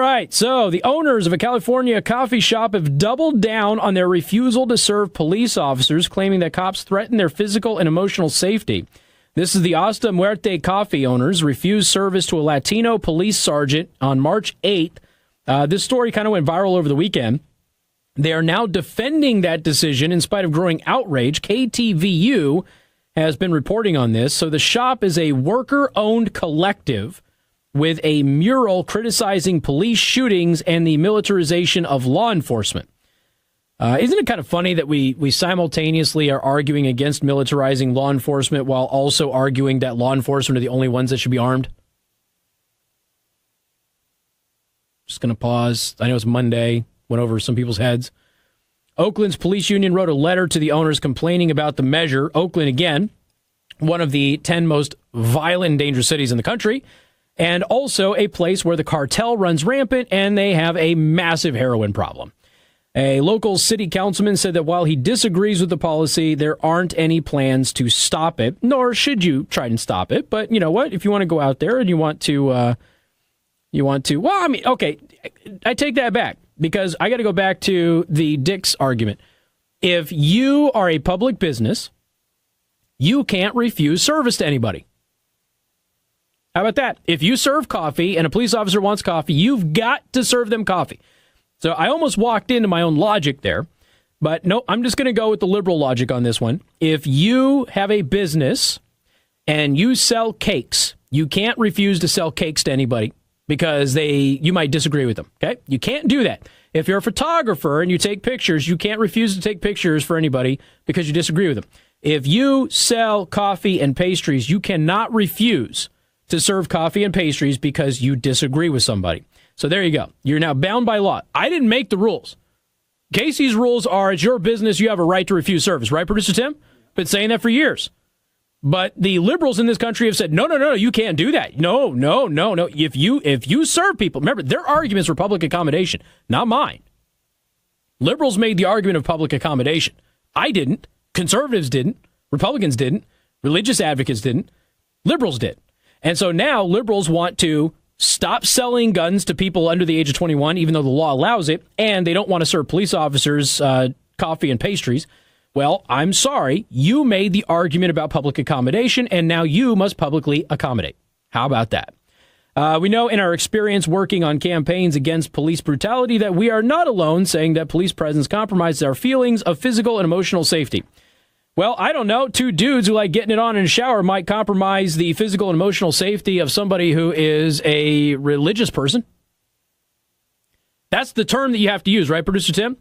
right, so the owners of a California coffee shop have doubled down on their refusal to serve police officers, claiming that cops threaten their physical and emotional safety. This is the Hasta Muerte coffee owners refused service to a Latino police sergeant on March 8th. This story kind of went viral over the weekend. They are now defending that decision in spite of growing outrage. KTVU has been reporting on this. So the shop is a worker-owned collective with a mural criticizing police shootings and the militarization of law enforcement. Isn't it kind of funny that we simultaneously are arguing against militarizing law enforcement while also arguing that law enforcement are the only ones that should be armed? Just going to pause. I know it's Monday. Went over some people's heads. Oakland's police union wrote a letter to the owners complaining about the measure. Oakland, again, one of the 10 most violent and dangerous cities in the country, and also a place where the cartel runs rampant and they have a massive heroin problem. A local city councilman said that while he disagrees with the policy, there aren't any plans to stop it, nor should you try and stop it. But you know what? If you want to go out there and you want to, well, I mean, okay, I take that back because I got to go back to the Dick's argument. If you are a public business, you can't refuse service to anybody. How about that? If you serve coffee and a police officer wants coffee, you've got to serve them coffee. So I almost walked into my own logic there, but no, I'm just going to go with the liberal logic on this one. If you have a business and you sell cakes, you can't refuse to sell cakes to anybody because you might disagree with them. Okay? You can't do that. If you're a photographer and you take pictures, you can't refuse to take pictures for anybody because you disagree with them. If you sell coffee and pastries, you cannot refuse to serve coffee and pastries because you disagree with somebody. So there you go. You're now bound by law. I didn't make the rules. Casey's rules are, it's your business, you have a right to refuse service. Right, Producer Tim? Been saying that for years. But the liberals in this country have said, no, you can't do that. No. If you serve people, remember, their arguments were public accommodation, not mine. Liberals made the argument of public accommodation. I didn't. Conservatives didn't. Republicans didn't. Religious advocates didn't. Liberals did. And so now liberals want to stop selling guns to people under the age of 21, even though the law allows it, and they don't want to serve police officers coffee and pastries. Well, I'm sorry. You made the argument about public accommodation, and now you must publicly accommodate. How about that? We know in our experience working on campaigns against police brutality that we are not alone saying that police presence compromises our feelings of physical and emotional safety. Well, I don't know. Two dudes who like getting it on in a shower might compromise the physical and emotional safety of somebody who is a religious person. That's the term that you have to use, right, Producer Tim?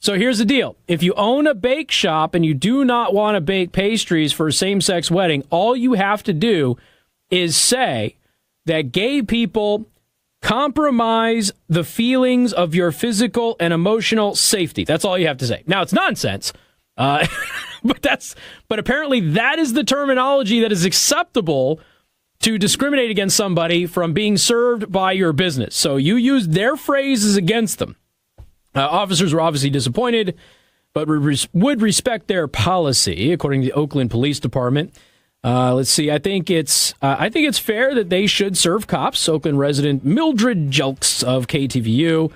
So here's the deal. If you own a bake shop and you do not want to bake pastries for a same-sex wedding, all you have to do is say that gay people compromise the feelings of your physical and emotional safety. That's all you have to say. Now, it's nonsense. But apparently that is the terminology that is acceptable to discriminate against somebody from being served by your business. So you use their phrases against them. Officers were obviously disappointed, but would respect their policy, according to the Oakland Police Department. Let's see. I think it's fair that they should serve cops. Oakland resident Mildred Jelks of KTVU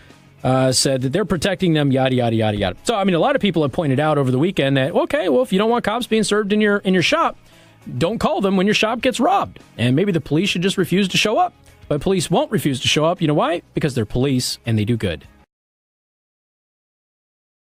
said that they're protecting them, yada, yada, yada, yada. So, I mean, a lot of people have pointed out over the weekend that, okay, well, if you don't want cops being served in your shop, don't call them when your shop gets robbed. And maybe the police should just refuse to show up. But police won't refuse to show up. You know why? Because they're police and they do good.